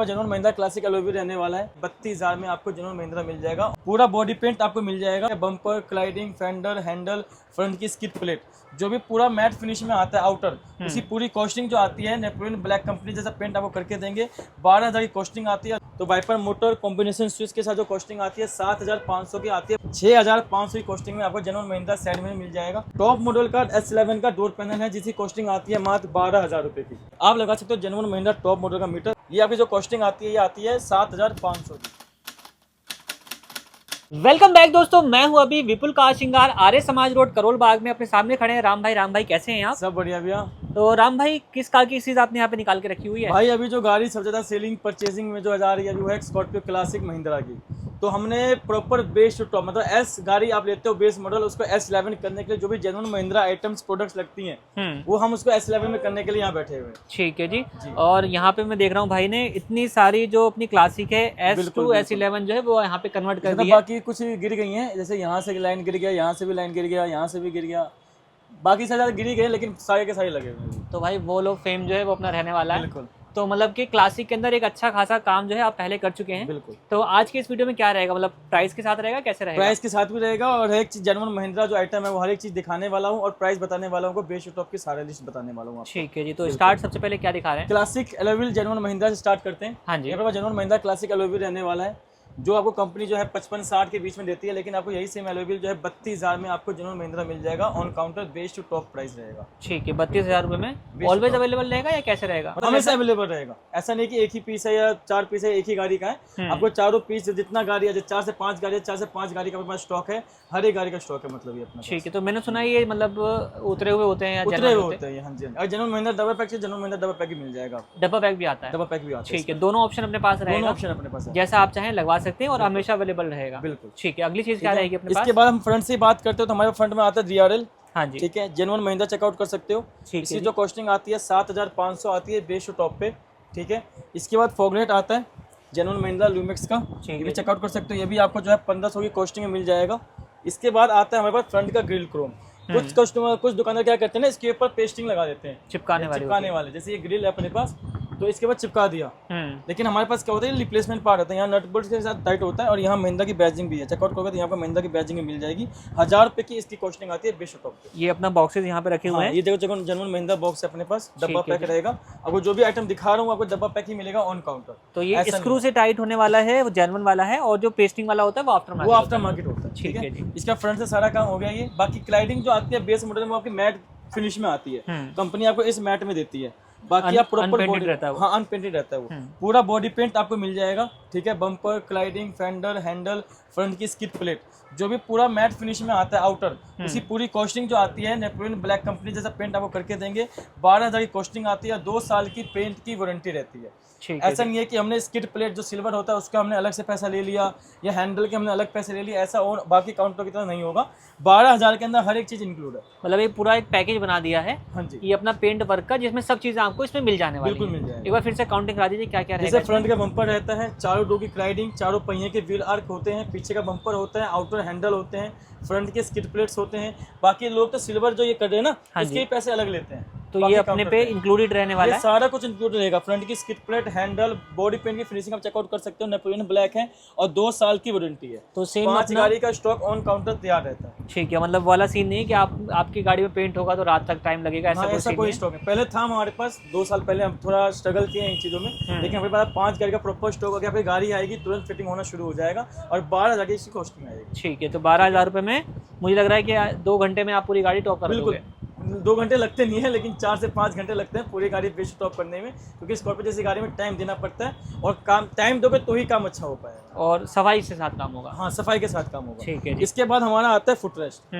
Genuine Mahindra classic alloy wheel रहने वाला है। 32,000 में आपको जेन्युइन महिंद्रा मिल जाएगा। पूरा बॉडी पेंट आपको मिल जाएगा, bumper, cladding, fender, handle, front की स्किड प्लेट, जो भी पूरा मैट फिनिश में आता है आउटर, उसी पूरी कॉस्टिंग जो आती है नेपोलियन ब्लैक कंपनी जैसा पेंट आपको करके देंगे। 12,000 की कॉस्टिंग आती है। तो वाइपर मोटर कॉम्बिनेशन स्विच के साथ जो कॉस्टिंग आती है 7,500 की आती है। 6,500 की कॉस्टिंग में आपको जेन्युइन महिंद्रा साइड में मिल जाएगा। टॉप मॉडल का S11 का डोर पैनल है, जिसकी कॉस्टिंग आती है मात्र 12,000 रुपए की। आप लगा सकते हो जेन्युइन महिंद्रा टॉप मॉडल का मीटर। ये आपकी जो कॉस्टिंग आती है ये आती है 7,500 की। वेलकम बैक दोस्तों, मैं हूं अभी विपुल कार श्रृंगार, आर्य समाज रोड, करोल बाग में। अपने सामने खड़े हैं राम भाई। राम भाई कैसे हैं आप? सब बढ़िया भैया। तो राम भाई, किस कार की चीज आपने यहाँ पे निकाल के रखी हुई है? भाई अभी जो गाड़ी सबसे ज्यादा सेलिंग परचेजिंग में जो जा रही है वो है स्कॉर्पियो क्लासिक महिंद्रा की। तो हमने प्रॉपर बेस टू टॉप मतलब एस गाड़ी आप लेते हो बेस मॉडल, उसको S11 करने के लिए जो भी जेन्युइन महिंद्रा आइटम्स प्रोडक्ट्स लगती हैं वो हम उसको S11 में करने के लिए यहाँ बैठे हुए हैं। ठीक है जी। और यहाँ पे मैं देख रहा हूँ भाई ने इतनी सारी जो अपनी क्लासिक है S2 S11 जो है वो यहाँ पे कन्वर्ट कर दी है। बाकी कुछ गिर गई हैं, जैसे यहाँ से लाइन गिर गया, यहाँ से भी लाइन गिर गया, यहाँ से भी गिर गया, बाकी से ज्यादा गिरी गए लेकिन सारे के सारे लगे हुए हैं। तो भाई वो लो फेम जो है वो अपना रहने वाला है। बिल्कुल। तो मतलब कि क्लासिक के अंदर एक अच्छा खासा काम जो है आप पहले कर चुके हैं। बिल्कुल। तो आज के इस वीडियो में क्या रहेगा, मतलब प्राइस के साथ रहेगा, कैसे रहेगा? प्राइस के साथ भी रहेगा और हर एक चीज जेन्युइन महिंद्रा जो आइटम है वो हर एक चीज दिखाने वाला हूँ और प्राइस बताने वाला हूँ, बेस टॉप की सारे लिस्ट बताने वाला हूँ। ठीक है जी। तो स्टार्ट सबसे पहले क्या दिखा रहे हैं? Classic alloy wheel genuine Mahindra से स्टार्ट करते हैं। हाँ जी। यहाँ पर genuine Mahindra classic alloy wheel रहने वाला है, जो आपको कंपनी जो है 55-60 के बीच में देती है, लेकिन आपको यही सेम एलॉय व्हील जो है 32,000 में आपको जेन्युइन महिंद्रा मिल जाएगा। On counter base to top price रहेगा। ठीक है, 32,000 रुपए में ऑलवेज अवेलेबल रहेगा या कैसे रहेगा? हमेशा अवेलेबल रहेगा। ऐसा नहीं कि एक ही पीस है या 4 पीस है, एक ही गाड़ी का है। आपको चारों पीस जितना गाड़ी है, 4 से 5 गाड़ी है, 4 से 5 गाड़ी का अपने पास स्टॉक है, हर एक गाड़ी का स्टॉक है मतलब ये अपना। ठीक है। तो मैंने सुना है ये मतलब उतरे हुए होते हैं या उतरे हुए होते हैं। हाँ जी। और जेन्युइन महिंद्रा डबल पैक से जेन्युइन महिंद्रा डबल पैक ही मिल जाएगा। डब्बा पैक भी आता है? डबल पैक भी आता है। ठीक है, दोनों ऑप्शन अपने पास रहेगा। दोनों ऑप्शन अपने पास है, जैसा आप चाहें लगवा सकते हैं और हमेशा अवेलेबल रहेगा। बिल्कुल। ठीक है, अगली चीज क्या रहेगी अपने पास? इसके बाद हम फ्रंट से बात करते हो तो हमारे फ्रंट में आता है DRL। हाँ जी। ठीक है, जेन्युइन महिंद्रा चेकआउट कर सकते हो। इसकी जो कॉस्टिंग आती है 7,500 आती है बेस टू टॉप पे। ठीक है, इसके बाद फॉगनेट आता है जेन्युइन महिंद्रा लुमेक्स का, ये भी चेकआउट कर सकते हो। ये भी आपको जो है 1500 की कॉस्टिंग में मिल जाएगा। इसके बाद आता है हमारे पास फ्रंट का ग्रिल क्रोम। कुछ कस्टमर कुछ दुकानदार क्या करते हैं ना, इसके ऊपर पेस्टिंग लगा देते हैं, चिपकाने वाले। जैसे ये ग्रिल है अपने पास तो इसके बाद चिपका दिया, लेकिन हमारे पास क्या होता है रिप्लेसमेंट पार्ट होता है। यहाँ नट बोल्ट के साथ टाइट होता है और यहाँ महिंद्रा की बैजिंग भी है। चेकआउट करोगे तो यहाँ पर महिंद्रा की बैजिंग मिल जाएगी। 1,000 रुपए की इसकी कॉस्टिंग आती है बेस टॉप पे। ये अपना बॉक्सेस यहाँ पे रखे हुए हैं। ये देखो जेन्युइन महिंद्रा बॉक्स है अपने पास, डब्बा पैक रहेगा। आपको जो भी आइटम दिखा रहा हूँ आपको डब्बा पैक ही मिलेगा ऑन काउंटर। तो ये स्क्रू से टाइट होने वाला है, वो जेन्युइन वाला है, और जो पेस्टिंग वाला होता है वो आफ्टर मार्केट होता है। ठीक है जी। इसका फ्रंट से सारा काम हो गया। ये बाकी क्लाइडिंग जो आती है बेस मॉडल में आपकी मैट फिनिश में आती है, कंपनी आपको इस मैट में देती है। बाकी आप प्रॉपर बॉडी रहता है, हाँ अनपेंटेड रहता है वो। पूरा बॉडी पेंट आपको मिल जाएगा। ठीक है, bumper, cladding, fender, handle, front की स्किड प्लेट, जो भी पूरा मैट फिनिश में आता है आउटर, उसी पूरी कॉस्टिंग जो आती है नेपोलियन ब्लैक कंपनी जैसा पेंट आपको करके देंगे। 12,000 की कॉस्टिंग आती है। 2 साल की पेंट की वारंटी रहती है। ऐसा नहीं है कि हमने स्किड प्लेट जो सिल्वर होता है उसका हमने अलग से पैसा ले लिया या हैंडल के हमने अलग पैसे ले लिए, ऐसा और बाकी काउंटर की तरह नहीं होगा। 12,000 के अंदर हर एक चीज इंक्लूड है। मतलब ये पूरा एक पैकेज बना दिया है। हाँ जी। ये अपना पेंट वर्क का, जिसमें सब चीजें आपको इसमें मिल जाने वाली है। बिल्कुल मिल जाएगा। एक बार फिर से काउंटिंग करा दीजिए क्या क्या रहेगा। जैसे फ्रंट का बम्पर रहता है, चारों डोर की क्लाइडिंग, चारों पहिए के व्हील आर्क होते हैं, पीछे का बम्पर होता है, आउटर हैंडल होते हैं, फ्रंट के स्किड प्लेट्स होते हैं। बाकी लोग तो सिल्वर जो ये कर रहे हैं ना, इसके पैसे अलग लेते हैं। तो ये अपने पे इंक्लूडेड रहने वाला है, सारा कुछ इंक्लूड रहेगा। फ्रंट की skid plate, handle, body paint की फिनिशिंग आप चेकआउट कर सकते हो। नेपोलियन ब्लैक है और 2 साल की वारंटी है। तो सेम 5 गाड़ी का स्टॉक ऑन काउंटर तैयार रहता है। ठीक है, मतलब वाला सीन नहीं है कि आपकी गाड़ी में पेंट होगा तो रात तक टाइम लगेगा, ऐसा कोई स्टॉक है। पहले था हमारे पास 2 साल पहले, हम थोड़ा स्ट्रगल किए इन चीजों में, लेकिन हमारे पास 5 गाड़ी का प्रॉपर स्टॉक हो गया। फिर गाड़ी आएगी तुरंत फिटिंग होना शुरू हो जाएगा और 12,000 की इसकी कॉस्टिंग आएगी। ठीक है, तो 12,000 रुपए में मुझे लग रहा है कि 2 घंटे में आप पूरी गाड़ी टॉप कर दोगे। 2 घंटे लगते नहीं है, लेकिन 4 से 5 घंटे लगते हैं पूरी गाड़ी बेस टॉप करने में, क्योंकि स्कॉर्पियो जैसी गाड़ी में टाइम देना पड़ता है और काम टाइम दोगे तो ही काम अच्छा हो पाएगा और सफाई के साथ काम होगा। हाँ, सफाई के साथ काम होगा। ठीक है। इसके बाद हमारा आता है फुटरेस्ट।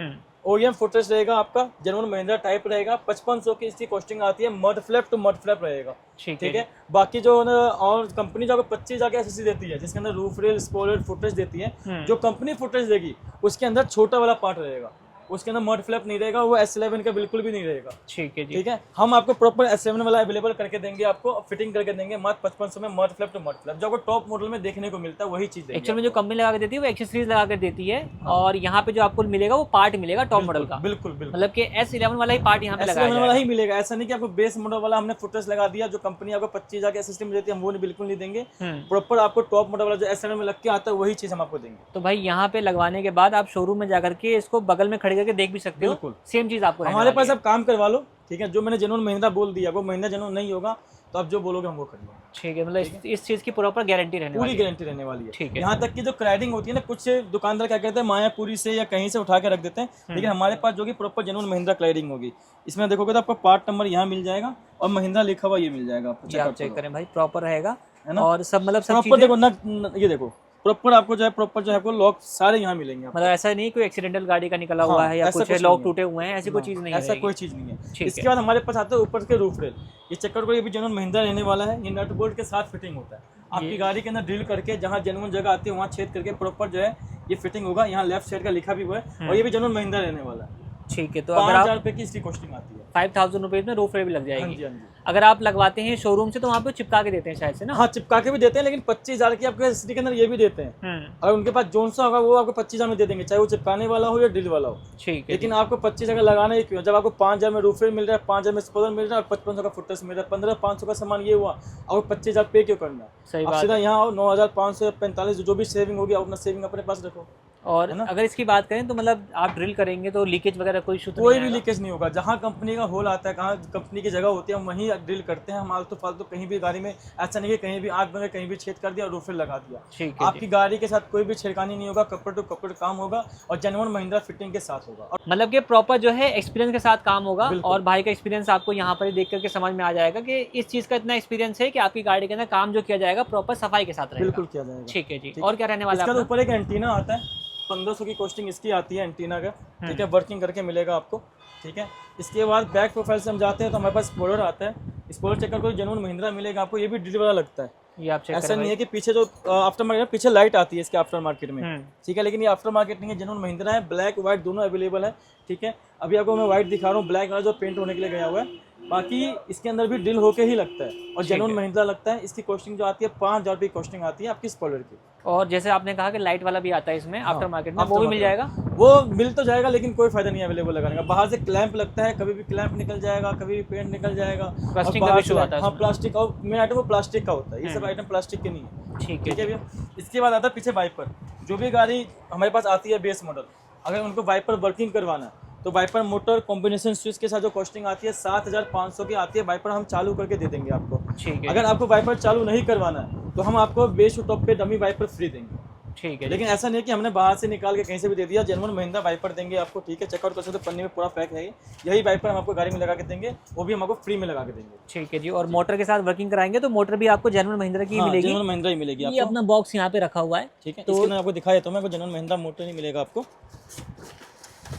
OEM फुटरेस्ट रहेगा आपका, जेन्युइन महिंद्रा टाइप रहेगा। 5500 की इसकी कॉस्टिंग आती है। Mud flap to mud flap रहेगा। ठीक है। बाकी जो और कंपनी जो 25 जाके एसएससी देती है, जिसके अंदर रूफ रेल, स्पॉइलर, फुटरेस्ट देती है, जो कंपनी फुटरेस्ट देगी उसके अंदर छोटा वाला पार्ट रहेगा। उसके अंदर मड फ्लैप नहीं रहेगा, वो S11 का बिल्कुल भी नहीं रहेगा। ठीक है जी। ठीक है, हम आपको प्रॉपर S11 वाला अवेलेबल करके देंगे, आपको फिटिंग करके देंगे मात्र 5500 में, mud flap to mud flap जो आपको टॉप मॉडल में देखने को मिलता है वही चीज देंगे। एक्चुअल में जो कंपनी लगा के देती है वो एक्सेसरीज लगा कर देती है, और यहाँ पे जो आपको मिलेगा वो पार्ट मिलेगा टॉप मॉडल का। बिल्कुल बिल्कुल, मतलब कि S11 वाला ही पार्ट यहाँ पे लगाया S11 वाला ही मिलेगा। ऐसा नहीं कि आपको बेस मॉडल वाला हमने फुटरेस्ट लगा दिया, जो कंपनी आपको 25,000 के सिस्टम देती है हम वो बिल्कुल नहीं देंगे। प्रॉपर आपको टॉप मॉडल वाला जो S11 में लग के आता है वही चीज हम आपको देंगे। तो भाई यहाँ पे लगवाने के बाद आप शोरूम में जाकर के इसको बगल में खड़े करके देख भी सकते हो, बिल्कुल सेम चीज आपको हमारे पास आप काम करवा लो। ठीक है, जो मैंने जेन्युइन महिंद्रा बोल दिया वो महिंद्रा जेन्युइन नहीं होगा, तो आप जो बोलोगे हम वो कर लेंगे। ठीक है, मतलब इस चीज की प्रॉपर गारंटी रहने वाली पूरी गारंटी रहने वाली है। ठीक है। यहाँ तक कि जो क्लाइडिंग होती है ना, कुछ दुकानदार क्या कहते हैं मायापुरी से या कहीं से उठा के रख देते हैं, लेकिन हमारे पास जो कि प्रॉपर जेन्युइन महिंद्रा क्लाइडिंग होगी। इसमें देखोगे तो आपको पार्ट नंबर यहाँ मिल जाएगा और महिंद्रा लिखा हुआ ये मिल जाएगा आपको। आप चेक करें भाई, प्रॉपर रहेगा है ना, और सब मतलब सब प्रॉपर देखो ना, ये देखो प्रॉपर आपको जो है प्रॉपर जो है आपको लॉक सारे यहाँ मिलेंगे। मतलब ऐसा नहीं कोई एक्सीडेंटल गाड़ी का निकला हुआ है या कुछ लॉक टूटे हुए हैं, ऐसी कोई चीज नहीं है, ऐसा कोई चीज नहीं है। इसके बाद हमारे पास आता है ऊपर के रूफ रेल, ये चक्कर को ये भी जेन्युइन महिंद्रा रहने वाला है। ये नट बोल्ट के साथ फिटिंग होता है, आपकी गाड़ी के अंदर ड्रिल करके जहाँ जेन्युइन जगह आती है वहाँ छेद करके प्रॉपर जो है ये फिटिंग होगा। यहाँ लेफ्ट साइड का लिखा भी हुआ है और ये भी जेन्युइन महिंद्रा रहने वाला है। ठीक है, तो 5,000 रुपए की इसकी कॉस्टिंग आती है। 5,000 रुपीज में रूफ रेल भी लग हाँ जाएगी। जी, हाँ जी। अगर आप लगवाते हैं शोरूम से तो वहाँ पे चिपका के देते हैं शायद से ना। हाँ, चिपका के भी देते हैं, लेकिन 25,000 की आपको एसएसडी के अंदर ये भी देते हैं। अगर उनके पास जोन सा होगा वो आपको 25,000 में दे देंगे, चाहे वो चिपकाने वाला हो या ड्रिल वाला हो। ठीक है, लेकिन आपको 25,000 लगाना ही क्यों, जब आपको 5,000 में रूफ रेल मिल रहा है, 5,000 में स्पॉइलर मिल रहा है और 5500 का फुटरेस्ट मिल रहा है, 15,500 का सामान ये हुआ, आपको 25,000 पे क्यों करना। सही आप बात सीधा यहाँ आओ, 9,545 जो भी सेविंग होगी आप अपना सेविंग अपने पास रखो। और अगर इसकी बात करें तो मतलब आप ड्रिल करेंगे तो लीकेज वगैरह कोई इशू कोई भी लीकेज नहीं होगा। जहाँ कंपनी का होल आता है, कहाँ कंपनी की जगह होती है, हम वहीं ड्रिल करते हैं। हम आलतू फालतू कहीं भी गाड़ी में ऐसा नहीं है कहीं भी आग बगे कहीं भी छेद कर दिया और रूफर लगा दिया। ठीक है, आपकी गाड़ी के साथ कोई भी छेड़खानी नहीं होगा, कपड़े टू कपड़े काम होगा और जेन्युइन महिंद्रा फिटिंग के साथ होगा। और मतलब कि प्रॉपर जो है एक्सपीरियंस के साथ काम होगा। और भाई का एक्सपीरियंस आपको यहाँ पर देख करके समझ में आ जाएगा कि इस चीज का इतना एक्सपीरियंस है कि आपकी गाड़ी के अंदर काम जो किया जाएगा प्रॉपर सफाई के साथ रहेगा। बिल्कुल किया जाएगा। ठीक है जी, और क्या रहने वाला है? इसके ऊपर एक एंटीना आता है, 1500 की कॉस्टिंग इसकी आती है एंटीना का। ठीक है, वर्किंग करके मिलेगा आपको। ठीक है, इसके बाद बैक प्रोफाइल से हम जाते हैं तो हमारे पास स्पॉइलर आता है। स्पॉइलर चेक करके जेन्युइन महिंद्रा मिलेगा आपको, ये भी ड्रिल वाला लगता है। ये आप चेक ऐसा नहीं है कि पीछे जो आफ्टर मार्केट पीछे लाइट आती है इसके आफ्टर मार्केट में। ठीक है, लेकिन ये आफ्टर मार्केट नहीं है, जेन्युइन महिंद्रा है। ब्लैक व्हाइट दोनों अवेलेबल है। ठीक है, अभी आपको मैं व्हाइट दिखा रहा हूँ, ब्लैक वाला जो पेंट होने के लिए गया हुआ है। बाकी इसके अंदर भी ड्रिल होके ही लगता है और जेन्युइन महिंद्रा लगता है। इसकी कॉस्टिंग जो आती है 5,000 रुपये कॉस्टिंग आती है आपकी स्पॉइलर की। और जैसे आपने कहा कि लाइट वाला भी आता है इसमें आफ्टर मार्केट में, वो भी मिल जाएगा? वो मिल तो जाएगा लेकिन कोई फायदा नहीं है अवेलेबल लगाने का। बाहर से क्लैंप लगता है, कभी भी क्लैंप निकल जाएगा, कभी भी पेंट निकल जाएगा। प्लास्टिक का इशू आता है। हाँ, प्लास्टिक और मेन आइटम वो प्लास्टिक का होता है, ये सब आइटम प्लास्टिक के नहीं है। ठीक है भैया, इसके बाद आता है पीछे वाइपर। जो भी गाड़ी हमारे पास आती है बेस मॉडल, अगर उनको वाइपर वर्किंग करवाना है तो वाइपर मोटर कॉम्बिनेशन स्विच के साथ जो कॉस्टिंग आती है 7,500 की आती है। वाइपर हम चालू करके दे देंगे आपको। ठीक है, अगर आपको वाइपर चालू नहीं करवाना है तो हम आपको बेस टॉप पे डमी वाइपर फ्री देंगे। ठीक है, लेकिन ऐसा नहीं है कि हमने बाहर से निकाल के कहीं से भी दे दिया, जेन्युइन महिंद्रा वाइपर देंगे आपको। ठीक है, चेकआउट कर सकते हो, पन्नी में पूरा पैक है। यही वाइपर हम आपको गाड़ी में लगा के देंगे, वो भी हम आपको फ्री में लगा के देंगे। ठीक है जी, और मोटर के साथ वर्किंग कराएंगे तो मोटर भी आपको जेन्युइन महिंद्रा की मिलेगी। जेन्युइन महिंद्रा ही मिलेगी ये अपना बॉक्स यहाँ पे रखा हुआ है। ठीक है, तो इसके अंदर आपको दिखाया तो मैं जेन्युइन महिंद्रा मोटर नहीं मिलेगा आपको।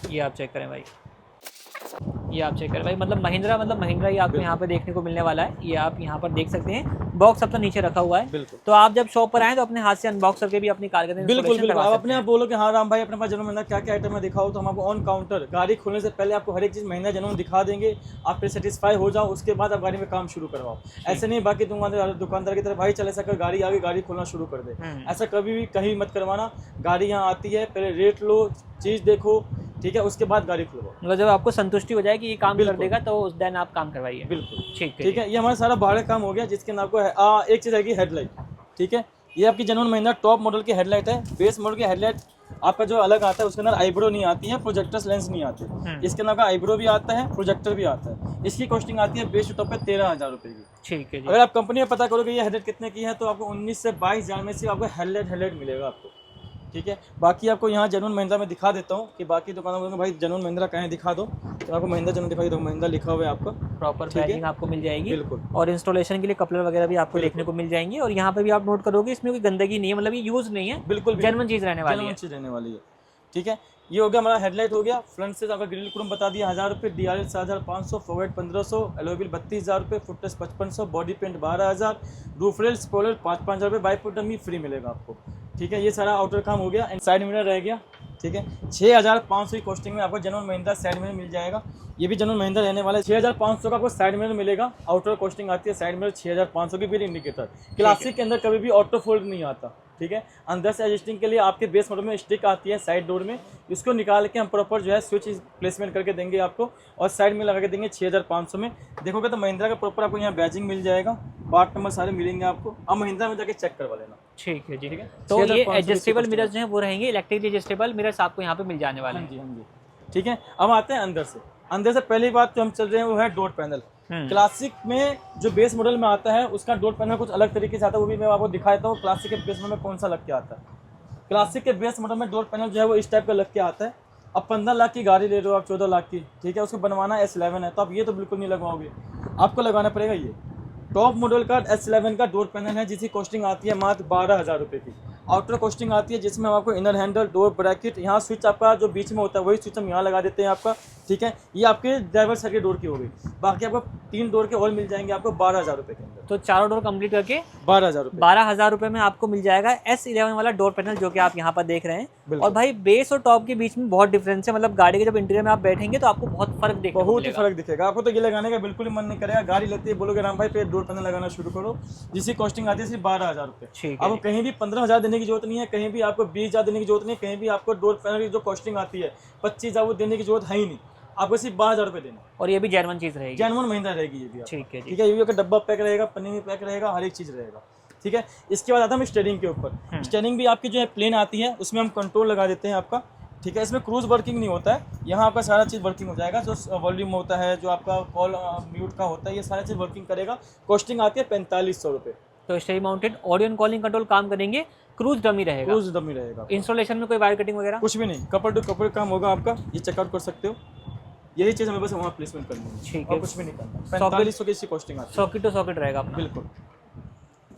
ये आप चेक करें भाई, ये आप चेक करें भाई, मतलब महिंद्रा ही आपको यहाँ पे देखने को मिलने वाला है। ये आप यहाँ पर देख सकते हैं, बॉक्स अपना नीचे रखा हुआ है। बिल्कुल, तो आप जब शॉप पर आए तो अपने हाथ से अनबॉक्स करके भी अपनी कार के अंदर बिल्कुल आप अपने आप बोलो कि हाँ राम भाई अपने पास जेन्युइन महिंद्रा क्या क्या आइटम है दिखाओ, तो हम आपको ऑन काउंटर गाड़ी खोलने से पहले आपको हर एक चीज़ महिंद्रा जेन्युइन दिखा देंगे। आप पे सेटिस्फाई हो जाओ, उसके बाद आप गाड़ी में काम शुरू करवाओ। ऐसे नहीं बाकी दुकानदार की तरह भाई चल ऐसा कर गाड़ी आगे गाड़ी खोलना शुरू कर दे, ऐसा कभी भी कहीं मत करवाना। गाड़ी यहाँ आती है, पहले रेट लो, चीज़ देखो, ठीक है, उसके बाद गाड़ी खुलवाओ। मतलब जब आपको संतुष्टि हो जाए कि ये काम कर देगा तो उस दिन आप काम करवाइए। बिल्कुल, ठीक है। ये हमारा सारा बाहर काम हो गया, जिसके अंदर आपको एक चीज़ आएगी हेडलाइट। ठीक है, ये आपकी जेन्युइन महिंद्रा टॉप मॉडल की हेडलाइट है। बेस मॉडल की हेडलाइट आपका जो अलग आता है उसके अंदर आईब्रो नहीं आती है, प्रोजेक्टर्स लेंस नहीं आती। इसके अंदर आपका आईब्रो भी आता है, प्रोजेक्टर भी आता है। इसकी कॉस्टिंग आती है बेस टॉप पे 13,000 रुपये की। ठीक है जी। अगर आप कंपनी में पता करोगे ये हेडलाइट कितने की है तो आपको 19 से 22,000 में से आपको हेडलाइट मिलेगा आपको। ठीक है, बाकी आपको यहाँ जेन्युइन महिंद्रा में दिखा देता हूँ कि बाकी दुकानों में भाई जेन्युइन महिंद्रा कहीं दिखा दो, तो आपको महिंद्रा जेन्युइन दिखाई दो, महिंद्रा लिखा हुआ है आपका, प्रॉपर पैकिंग आपको मिल जाएगी। बिल्कुल, और इंस्टॉलेशन के लिए कपलर वगैरह भी आपको देखने को मिल जाएंगे। और यहाँ पे भी आप नोट करोगे इसमें कोई गंदगी नहीं है, मतलब ये यूज नहीं है, बिल्कुल जेन्युइन चीज रहने वाली है। ठीक है, ये हो गया हमारा हेडलाइट हो गया। फ्रंट से आपका ग्रिल क्रोम बता दिया 1000 रुपये, DRL 7,500, फॉरवर्ड 1500, एलोविल 32,000 रुपये, footrest 5500, body paint 12,000, roof rail spoiler 5,000 रुपये, बाई फुट डमी फ्री मिलेगा आपको। ठीक है, ये सारा आउटर काम हो गया। एंड साइड मिरर रह गया, ठीक है। 6500 की कॉस्टिंग में आपको जेन्युइन महिंद्रा साइड मिरर मिल जाएगा। ये भी जेन्युइन महिंद्रा रहने वाला है। 6500 का आपको साइड मिरर मिलेगा। आउटर कॉस्टिंग आती है साइड मिरर 6500 की, बिल इंडिकेटर। क्लासिक के अंदर कभी भी ऑटो फोल्ड नहीं आता, ठीक है। अंदर से एडजस्टिंग के लिए आपके बेस मॉडल में स्टिक आती है साइड डोर में, इसको निकाल के हम प्रॉपर जो है स्विच प्लेसमेंट करके देंगे आपको और साइड में लगा के देंगे 6500 में। देखोगे तो महिंद्रा का प्रॉपर आपको यहाँ बैजिंग मिल जाएगा, पार्ट नंबर सारे मिलेंगे आपको। अब महिंद्रा में जाके चेक करवा लेना। ठीक है जी, ठीक है। तो ये एडजस्टेबल मिरर्स जो हैं वो रहेंगे, इलेक्ट्रिकली एडजस्टेबल मिरर्स आपको यहाँ पे मिल जाने वाले हैं। हाँ जी, हाँ जी, ठीक है। अब आते हैं अंदर से। अंदर से पहली बात जो हम चल रहे हैं वो है डोर पैनल। क्लासिक में जो बेस मॉडल में आता है उसका डोर पैनल कुछ अलग तरीके से आता है, वो भी मैं आपको दिखा देता हूँ क्लासिक के बेस मॉडल में कौन सा लग के आता है। क्लासिक के बेस मॉडल में डोर पैनल जो है वो इस टाइप का लग के आता है। अब 15 लाख की गाड़ी ले रहे हो आप, 14 लाख की, ठीक है, उसको बनवाना S11 है तो आप ये तो बिल्कुल नहीं लगवाओगे, आपको लगाना पड़ेगा ये टॉप मॉडल का S11 का डोर पैनल है, जिसकी कॉस्टिंग आती है मात्र 12,000 रुपये की। आउटर कॉस्टिंग आती है जिसमें हम आपको इनर हैंडल, डोर ब्रैकेट, यहाँ स्विच आपका जो बीच में होता है वही स्विच हम यहाँ लगा देते हैं आपका, ठीक है। ये आपके ड्राइवर साइड के डोर की हो गई। बाकी आपको 3 डोर के और मिल जाएंगे आपको 12,000 रुपये के अंदर। तो चारों डोर कंप्लीट करके 12,000 रुपये, 12,000 रुपये में आपको मिल जाएगा S11 वाला डोर पैनल, जो कि आप यहाँ पर देख रहे हैं। और भाई बेस और टॉप के बीच में बहुत डिफरेंस है, मतलब गाड़ी के जब इंटीरियर में आप बैठेंगे तो आपको बहुत फर्क देखने को बहुत ही फर्क दिखेगा। आपको तो ये लगाने का बिल्कुल ही मन नहीं करेगा, गाड़ी लेते ही बोलोगे राम भाई पे डोर पैनल लगाना शुरू करो, जिसकी कॉस्टिंग आती है सिर्फ 12,000 रुपये। आपको कहीं भी 15,000 देने की जरूरत नहीं है, कहीं भी आपको 20,000 देने की जरूरत नहीं है, कहीं भी आपको डोर पैनल की जो कॉस्टिंग आती है 25,000 वो देने की जरूरत है ही नहीं, आपको सिर्फ 12,000 रुपये देना। और ये भी जेन्युइन चीज़ रहेगी, जेन्युइन महिंद्रा रहेगी ये भी, ठीक है, ठीक है। ये भी डब्बा पैक रहेगा, पन्नी में पैक रहेगा, हर एक चीज़ रहेगा, ठीक है। इसके बाद आता है हम स्टीयरिंग के ऊपर। स्टीयरिंग भी आपकी जो है प्लेन आती है, उसमें हम कंट्रोल लगा देते हैं आपका, ठीक है। इसमें क्रूज वर्किंग नहीं होता है, यहाँ आपका सारा चीज़ वर्किंग हो जाएगा। जो वॉल्यूम होता है, जो आपका कॉल म्यूट का होता है, ये सारा चीज़ वर्किंग करेगा। कॉस्टिंग आती है 4500 रुपये। तो steering mounted audio and calling control काम करेंगे, क्रूज डमी रहेगा। क्रूज डमी रहेगा। इंस्टॉलेशन में कोई वायर कटिंग वगैरह कुछ भी नहीं, कपड़ टू कपड़ काम होगा आपका, ये चेकआउट कर सकते हो। यही चीज़ हमें बस वहाँ प्लेसमेंट करनी है, ठीक और है। कुछ भी नहीं करना। 4500 की इसकी कॉस्टिंग आती है, सॉकेट टू सॉकेट रहेगा अपना, बिल्कुल,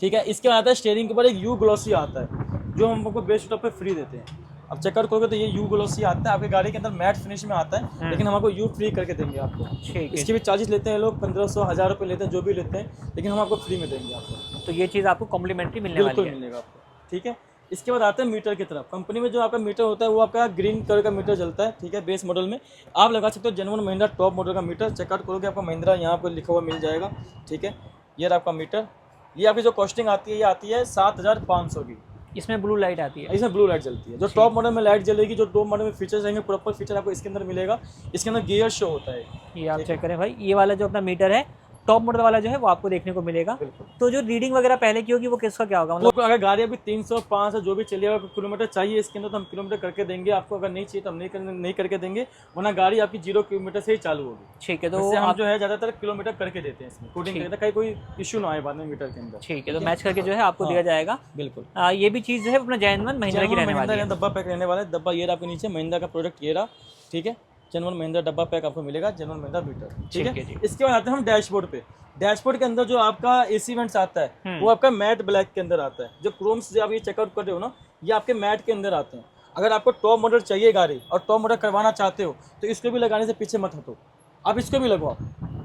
ठीक है। इसके बाद आता है स्टीयरिंग के ऊपर एक यू ग्लॉसी आता है, जो हम आपको बेस टॉप पे फ्री देते हैं। अब चेकआउट करोगे तो ये यू ग्लॉसी आता है, आपकी गाड़ी के अंदर मैट फिनिश में आता है, लेकिन हम आपको यू फ्री करके देंगे आपको, ठीक है। इसके भी चार्जेस लेते हैं लोग, 1500 1000 रुपये लेते हैं, जो भी लेते हैं, लेकिन हम आपको फ्री में देंगे आपको। तो ये चीज़ आपको कॉम्प्लीमेंट्री मिलने वाली है, बिल्कुल मिलेगा आपको, ठीक है। इसके बाद आते हैं मीटर की तरफ। कंपनी में जो आपका मीटर होता है वो आपका ग्रीन कलर का मीटर जलता है, ठीक है। बेस मॉडल में आप लगा सकते हो जेन्युइन महिंद्रा टॉप मॉडल का मीटर। चेकआउट करोगे आपको महिंद्रा यहाँ पर लिखा हुआ मिल जाएगा, ठीक है। ये रहा आपका मीटर। ये आपकी जो कॉस्टिंग आती है ये आती है 7,500 की। इसमें ब्लू लाइट आती है, इसमें ब्लू लाइट जलती है। जो टॉप मॉडल में लाइट जलेगी, जो टॉप मॉडल में फीचर्स रहेंगे, प्रॉपर फीचर आपको इसके अंदर मिलेगा। इसके अंदर गियर शो होता है, ये आप चेक करें भाई। ये वाला जो अपना मीटर है टॉप मॉडल वाला जो है वो आपको देखने को मिलेगा। तो जो रीडिंग वगैरह पहले की होगी वो किसका क्या होगा, मतलब अगर गाड़ी अभी 300 500 जो भी चलिए, अगर किलोमीटर चाहिए इसके अंदर तो हम किलोमीटर करके देंगे आपको, अगर नहीं चाहिए तो हम नहीं करके देंगे, वरना गाड़ी आपकी 0 किलोमीटर से ही चालू होगी, ठीक है। तो हम जो है ज़्यादातर किलोमीटर करके देते हैं इसमें, कोडिंग करके, कहीं कोई इशू ना आए बाद में मीटर के अंदर, ठीक है। तो मैच करके जो है आपको दिया जाएगा, बिल्कुल। ये भी चीज़ जो है अपना जेन्युइन महिंद्रा की रहने वाली है। डब्बा पैक रहने वाला है। डब्बा ये रहा आपके नीचे, महिंद्रा का प्रोडक्ट ये रहा, ठीक है। जेन्युइन महिंद्रा डब्बा पैक आपको मिलेगा, जेन्युइन महिंद्रा मीटर, ठीक है। इसके बाद आते हैं हम डैशबोर्ड पे। डैशबोर्ड के अंदर जो आपका AC वेंट्स आता है वो आपका मैट ब्लैक के अंदर आता है। जो क्रोम्स जो आप ये चेकआउट कर रहे हो ना, ये आपके मैट के अंदर आते हैं। अगर आपको टॉप मॉडल चाहिए गाड़ी और टॉप मॉडल करवाना चाहते हो तो इसको भी लगाने से पीछे मत हटो, आप इसको भी लगवाओ।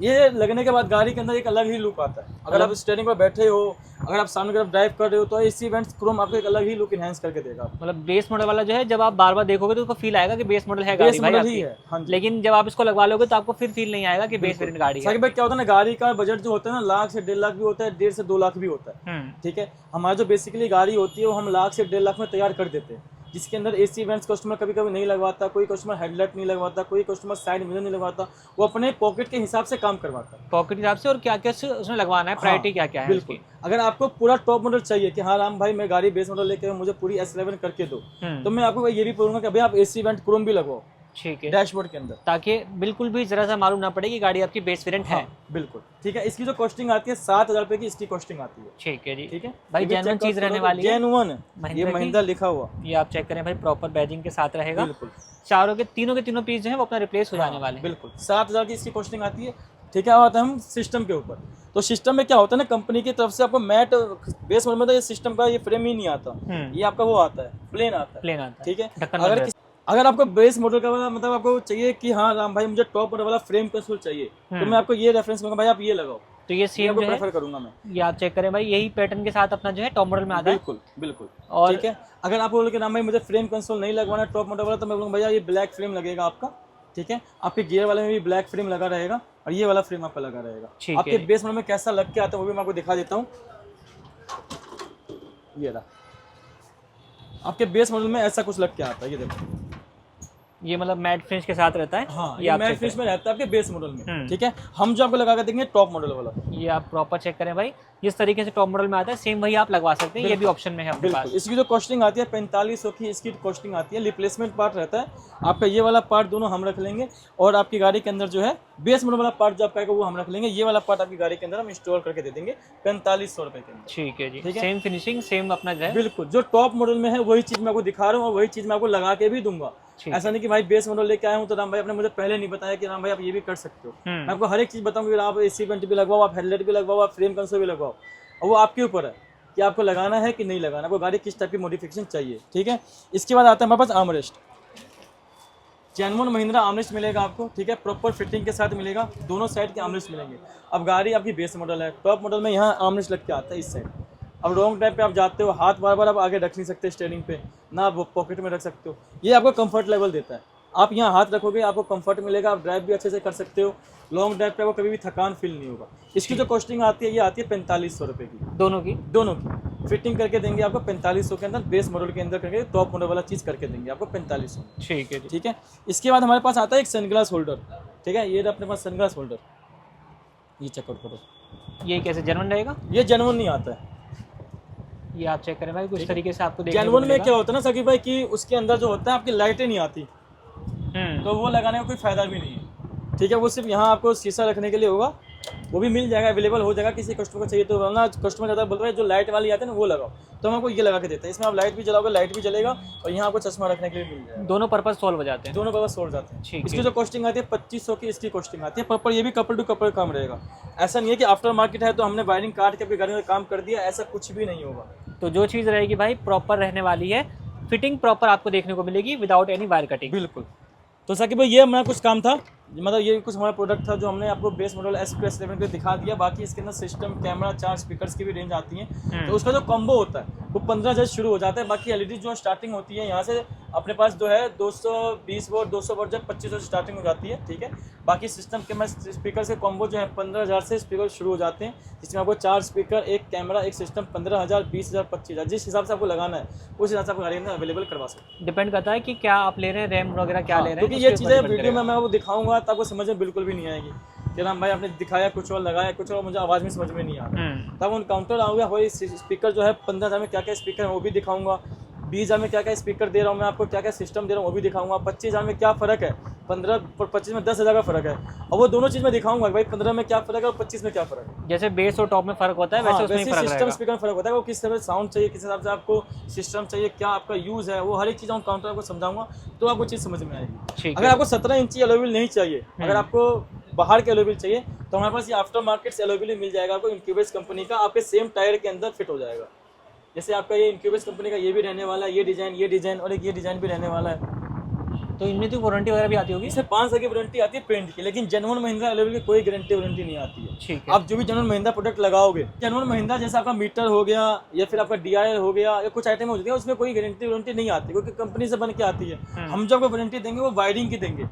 ये लगने के बाद गाड़ी के अंदर एक अलग ही लुक आता है। अगर आप स्टीयरिंग पर बैठे हो, अगर आप सामने की तरफ ड्राइव कर रहे हो, तो AC वेंट्स क्रोम आपको एक अलग ही लुक इनहेंस करके देगा। मतलब बेस मॉडल वाला जो है जब आप बार बार देखोगे तो उसको फील आएगा कि बेस मॉडल है गाड़ी, भाई आपकी है, हाँ। लेकिन जब आप इसको लगवा लोगे तो आपको फिर फील नहीं आएगा कि बेस वेरिएंट गाड़ी है। भाई क्या होता है ना, गाड़ी का बजट जो होता है ना, लाख से 1.5 लाख भी होता है, 1.5 से 2 लाख भी होता है, ठीक है। हमारा जो बेसिकली गाड़ी होती है वो हम लाख से 1.5 लाख में तैयार कर देते हैं, जिसके अंदर AC वेंट्स कस्टमर कभी कभी नहीं लगवाता, कोई कस्टमर हेडलाइट नहीं लगवाता, कोई कस्टमर साइड मिरर नहीं लगवाता, वो अपने पॉकेट के हिसाब से काम करवाता है, पॉकेट के हिसाब से। और क्या क्या उसमें लगवाना है, प्रायोरिटी क्या क्या है, बिल्कुल। अगर आपको पूरा टॉप मॉडल चाहिए कि हाँ राम भाई मैं गाड़ी बेस मॉडल लेके मुझे पूरी S11 करके दो, तो मैं आपको ये भी बोलूंगा कि अभी आप AC वेंट क्रोम भी लगवाओ, ठीक है, डैशबोर्ड के अंदर, ताकि बिल्कुल भी जरा सा मालूम ना पड़े कि गाड़ी आपकी बेस वेरिएंट है, बिल्कुल, ठीक है। इसकी जो कॉस्टिंग आती है 7,000 रुपये की इसकी कॉस्टिंग आती है, ठीक है जी, ठीक है भाई। जेन्युइन चीज रहने वाली है, जेन्युइन, ये महिंद्रा लिखा हुआ, ये आप चेक करें भाई, प्रॉपर बैजिंग के साथ रहेगा, बिल्कुल। चारों के तीनों पीस जो है वो अपना रिप्लेस हो जाने वाले हैं, बिल्कुल। 7,000 की इसकी कॉस्टिंग आती है, ठीक है। अब आते हैं हम सिस्टम के ऊपर। तो सिस्टम में क्या होता है ना, कंपनी की तरफ से आपको मैट बेस मॉडल में तो ये सिस्टम का ये फ्रेम ही नहीं आता, ये आपका वो आता है, प्लेन आता है, ठीक है। अगर आपको बेस मॉडल का मतलब आपको चाहिए कि हाँ राम भाई मुझे टॉप मॉडल वाला फ्रेम कंसोल चाहिए, तो मैं आपको ये रेफरेंस करूंगा भाई, आप ये लगाओ, तो ये सेम जो है प्रेफर करूंगा मैं। ये आप चेक करें भाई, यही पैटर्न के साथ अपना जो है टॉप मॉडल में आता है। बिल्कुल बिल्कुल। और ठीक है, अगर आप बोलोगे ना भाई मुझे फ्रेम कंसोल नहीं लगवाना टॉप मॉडल वाला, तो मैं बोलूँगा भैया ये ब्लैक फ्रेम लगेगा आपका। ठीक है, आपके गियर वाले में भी ब्लैक फ्रेम लगा रहेगा और ये वाला फ्रेम आपका लगा रहेगा। आपके बेस मॉडल में कैसा लग के आता है वो भी मैं आपको दिखा देता हूँ। ये रहा, आपके बेस मॉडल में ऐसा कुछ लग के आता है, ये देखो। ये मतलब मैट फिनिश के साथ रहता है। हाँ, ये मैट फिनिश में रहता है आपके बेस मॉडल में। ठीक है, हम जो आपको लगा कर देंगे टॉप मॉडल वाला। ये आप प्रॉपर चेक करें भाई, जिस तरीके से टॉप मॉडल में आता है सेम वही आप लगवा सकते हैं, ये भी ऑप्शन में है अपने पास। इसकी जो कॉस्टिंग आती है 4500 की इसकी कॉस्टिंग आती है। रिप्लेसमेंट पार्ट रहता है आपका, ये वाला पार्ट दोनों हम रख लेंगे और आपकी गाड़ी के अंदर जो है बेस मॉडल वाला पार्ट जो आपका है वो हम रख लेंगे। ये वाला पार्ट आपकी गाड़ी के अंदर हम इंस्टॉल करके दे देंगे 4500 रुपए के अंदर। ठीक है जी, सेम फिनिशिंग सेम अपना जो है। बिल्कुल, जो टॉप मॉडल में है वही चीज मैं आपको दिखा रहा हूँ और वही चीज मैं आपको लगा के भी दूंगा। ऐसा नहीं कि भाई बेस मॉडल लेके आया हूँ तो राम भाई आपने मुझे पहले नहीं बताया कि राम भाई आप ये भी कर सकते हो। मैं आपको हर एक चीज बताऊंगा, आप एसी वेंट भी लगवाओ, आप हेडलाइट भी लगवाओ, आप फ्रेम कंसोल भी लगवाओ, और वो आपके ऊपर है कि आपको लगाना है कि नहीं लगाना, आपको गाड़ी किस टाइप की मॉडिफिकेशन चाहिए। ठीक है, इसके बाद आता है हमारे पास आर्मरेस्ट। जेन्युइन महिंद्रा आर्मरेस्ट मिलेगा आपको। ठीक है, प्रॉपर फिटिंग के साथ मिलेगा, दोनों साइड के आर्मरेस्ट मिलेंगे। अब गाड़ी आपकी बेस मॉडल है, टॉप मॉडल में यहाँ आर्मरेस्ट लग के आता है इस साइड। अब लॉन्ग ड्राइव पे आप जाते हो, हाथ बार बार आप आगे रख नहीं सकते स्टीयरिंग पे, ना आप पॉकेट में रख सकते हो। ये आपको कंफर्ट लेवल देता है, आप यहाँ हाथ रखोगे आपको कंफर्ट मिलेगा, आप ड्राइव भी अच्छे से कर सकते हो। लॉन्ग ड्राइव पे आपको कभी भी थकान फील नहीं होगा। इसकी जो कॉस्टिंग आती है ये आती है 4500 रुपये की, दोनों की फिटिंग करके देंगे आपको 4500 के अंदर, बेस मॉडल के अंदर करके टॉप मॉडल वाला चीज़ करके देंगे आपको 4500। ठीक है, ठीक है। इसके बाद हमारे पास आता है एक सनग्लास होल्डर। ठीक है, ये अपने पास सनग्लास होल्डर, ये चेकआउट करो। ये कैसे जेन्युइन रहेगा? ये जेन्युइन नहीं आता है, ये आप चेक करें भाई, कुछ तरीके से आपको जेन्युइन में क्या होता है ना सकी भाई कि उसके अंदर जो होता है आपकी लाइटें नहीं आती, तो वो लगाने का कोई फायदा भी नहीं है। ठीक है, वो सिर्फ यहाँ आपको शीशा रखने के लिए होगा, वो भी मिल जाएगा, अवेलेबल हो जाएगा किसी कस्टमर को चाहिए तो। वरना कस्टमर ज़्यादा बोलता है जो लाइट वाली आती है ना वो लगाओ, तो हम आपको ये लगा के देते हैं। इसमें आप लाइट भी जलाओगे, लाइट भी जलेगा और यहाँ आपको चश्मा रखने के लिए मिल जाएगा। दोनों पर्पस सॉल्व हो जाते हैं, दोनों पर्पस सॉल्व जाते हैं। इसकी जो कॉस्टिंग आती है 2500 की इसकी कॉस्टिंग आती है प्रॉपर। ये भी कपल टू कपल काम रहेगा, ऐसा नहीं है कि आफ्टर मार्केट है तो हमने वायरिंग काट के अपनी गाड़ी में काम कर दिया, ऐसा कुछ भी नहीं होगा। तो जो चीज़ रहेगी भाई प्रॉपर रहने वाली है, फिटिंग प्रॉपर आपको देखने को मिलेगी विदाउट एनी वायर कटिंग। बिल्कुल। तो साकिब भाई ये हमारा कुछ काम था, मतलब ये कुछ हमारा प्रोडक्ट था जो हमने आपको बेस मॉडल S11 पे दिखा दिया। बाकी इसके अंदर सिस्टम, कैमरा, 4 स्पीकर्स की भी रेंज आती है। तो उसका जो कॉम्बो होता है वो 15,000 शुरू हो जाता है। बाकी एलईडी जो स्टार्टिंग होती है यहाँ से अपने पास जो है 220 वोल्ट 200 वोल्ट जब 2500 से स्टार्टिंग हो जाती है। ठीक है, बाकी सिस्टम कैमरा स्पीकर से कॉम्बो जो है 15,000 से स्पीकर शुरू हो जाते हैं, जिसमें आपको 4 स्पीकर, एक कैमरा, एक सिस्टम 15,000, 20,000, 25,000 जिस हिसाब से आपको लगाना है उस हिसाब से आपको गाड़ी में अवेलेबल करवा सकते हैं। डिपेंड करता है कि क्या आप ले रहे हैं, रैम वगैरह क्या ले रहे हैं, क्योंकि ये चीज़ें वीडियो में मैं वो दिखाऊंगा तो आपको समझ में बिल्कुल भी नहीं आएगी कि राम भाई आपने दिखाया कुछ और लगाया कुछ और, मुझे आवाज़ में समझ में नहीं आ रहा। तब उन काउंटर आऊँगा, वही स्पीकर जो है 15,000 में क्या क्या स्पीकर है वो भी दिखाऊंगा, 20,000 में क्या क्या स्पीकर दे रहा हूँ मैं आपको, क्या क्या सिस्टम दे रहा हूँ वो भी दिखाऊंगा, 25,000 में क्या फ़र्क है, 15 और 25 में 10,000 का फ़र्क है, और वो दोनों चीज़ मैं दिखाऊंगा भाई 15 में क्या फ़र्क है और 25 में क्या फ़र्क है। जैसे बेस और टॉप में फ़र्क होता है वैसे उसमें फ़र्क सिस्टम स्पीकर में फ़र्क होता है, वो किस तरह साउंड चाहिए, किस हिसाब से आपको सिस्टम चाहिए, क्या आपका यूज़ है, वो हर एक चीज़ हम काउंटर आपको समझाऊंगा तो आपको चीज़ समझ में आएगी। अगर आपको 17 इंची एलोविल नहीं चाहिए, अगर आपको बाहर के एलोविल चाहिए तो हमारे पास ये आफ्टर मार्केट से एलोविल मिल जाएगा आपको, इनक्यूबेस कंपनी का, आपके सेम टायर के अंदर फिट हो जाएगा। जैसे आपका ये इनक्यूबेस कंपनी का ये भी रहने वाला है, ये डिज़ाइन और एक ये डिज़ाइन भी रहने वाला है। तो इनमें तो वारंटी वगैरह भी आती होगी? इसमें 5 साल की वारंटी आती है पेंट की, लेकिन जेन्युइन महिंद्रा एलोविल की कोई गारंटी वारंटी नहीं आती है। ठीक है, आप जो भी जेन्युइन महिंद्रा प्रोडक्ट लगाओगे, जेन्युइन महिंद्रा जैसे आपका मीटर हो गया या फिर आपका DRL हो गया या कुछ आइटम हो गया, उसमें कोई गारंटी वारंटी नहीं आती क्योंकि कंपनी से बन के आती है। हम जो आपको वारंटी देंगे वो वायरिंग की देंगे,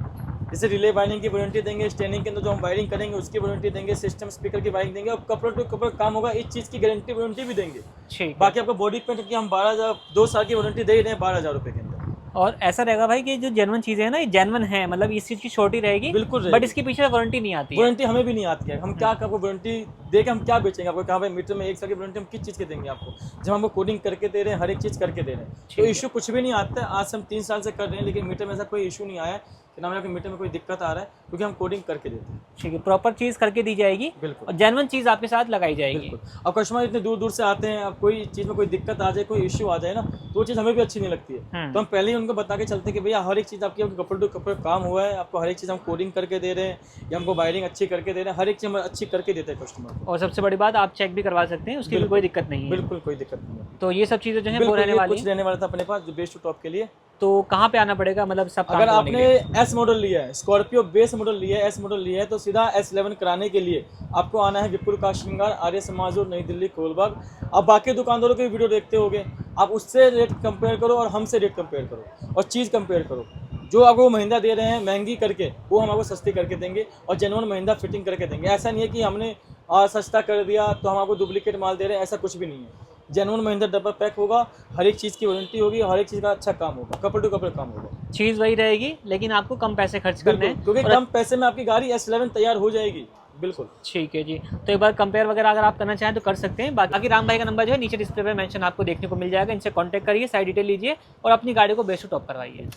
जैसे रिले वायरिंग की वारंटी देंगे, स्टैंडिंग के अंदर जो हम वायरिंग करेंगे उसकी वारंटी देंगे, सिस्टम स्पीकर की वायरिंग देंगे, और कपड़ा टू कपड़ा काम होगा इस चीज़ की गारंटी वारंटी भी देंगे। बाकी आपको बॉडी पेंट की हम 12,000 2 साल की वारंटी दे रहे हैं 12,000 रुपये के अंदर। और ऐसा रहेगा भाई कि जो जेन्युइन चीज़ें हैं ना ये जेन्युइन है, मतलब इस चीज़ की छोटी रहेगी बिल्कुल, बट इसके पीछे वारंटी नहीं आती है। वारंटी हमें भी नहीं आती है। हम क्या आपको वारंटी दे के हम क्या बेचेंगे आपको, कहाँ भाई मीटर में 1 साल की वारंटी हम किस चीज़ की देंगे आपको, जब हमको कोडिंग करके दे रहे हैं, हर एक चीज़ करके दे रहे हैं, तो इशू कुछ भी नहीं आता है। आज से हम 3 साल से कर रहे हैं लेकिन मीटर में ऐसा कोई इशू नहीं आया है कि नाम मीटर में कोई दिक्कत आ रहा है, क्योंकि हम कोडिंग करके देते हैं। ठीक है, प्रॉपर चीज़ करके दी जाएगी, बिल्कुल, और जेन्युइन चीज़ आपके साथ लगाई जाएगी। अब कस्टमर इतने दूर दूर से आते हैं, अब कोई चीज़ में कोई दिक्कत आ जाए, कोई इश्यू आ जाए ना, तो वो चीज़ हमें भी अच्छी नहीं लगती है। तो हम पहले ही उनको बता के चलते हैं कि भैया हर एक चीज़ आपकी कपड़े टू कपड़े काम हुआ है, आपको हर एक चीज़ हम कोडिंग करके दे रहे हैं या हमको वायरिंग अच्छी करके दे रहे हैं, हर एक चीज़ हम अच्छी करके देते हैं कस्टमर को। और सबसे बड़ी बात आप चेक भी करवा सकते हैं, उसकी भी कोई दिक्कत नहीं है। बिल्कुल कोई दिक्कत नहीं है। तो ये सब चीज़ें जो है वो रहने वाली कुछ रहने वाला था अपने पास जो बेस टू टॉप के लिए। तो कहाँ पे आना पड़ेगा, मतलब सब काम अगर करने के लिए? आपने एस मॉडल लिया है, स्कॉर्पियो बेस मॉडल लिया है, एस मॉडल लिया है, तो सीधा S11 कराने के लिए आपको आना है विपुल कार श्रृंगार, आर्य समाज रोड, नई दिल्ली, कोलबाग। अब बाकी दुकानदारों के वीडियो देखते होगे, आप उससे रेट कंपेयर करो और हमसे रेट कंपेयर करो और चीज़ कंपेयर करो। जो आपको महिंद्रा दे रहे हैं महंगी करके, वो हम आपको सस्ती करके देंगे और जेन्युइन महिंद्रा फिटिंग करके देंगे। ऐसा नहीं है कि हमने सस्ता कर दिया तो हम आपको डुप्लीकेट माल दे रहे हैं, ऐसा कुछ भी नहीं है। जेन्युइन महिंद्रा डबल पैक होगा, हर एक चीज़ की वारंटी होगी, हर एक चीज़ का अच्छा काम होगा, कपड़े टू कपड़े काम होगा। चीज़ वही रहेगी लेकिन आपको कम पैसे खर्च करने हैं, क्योंकि कम पैसे में आपकी गाड़ी S11 तैयार हो जाएगी। बिल्कुल ठीक है जी। तो एक बार कंपेयर वगैरह अगर आप करना चाहें तो कर सकते हैं। बाकी राम भाई का नंबर जो है नीचे डिस्प्ले पे मेंशन आपको देखने को मिल जाएगा, इनसे कांटेक्ट करिए, साइड डिटेल लीजिए और अपनी गाड़ी को बेस्ट टॉप करवाइए।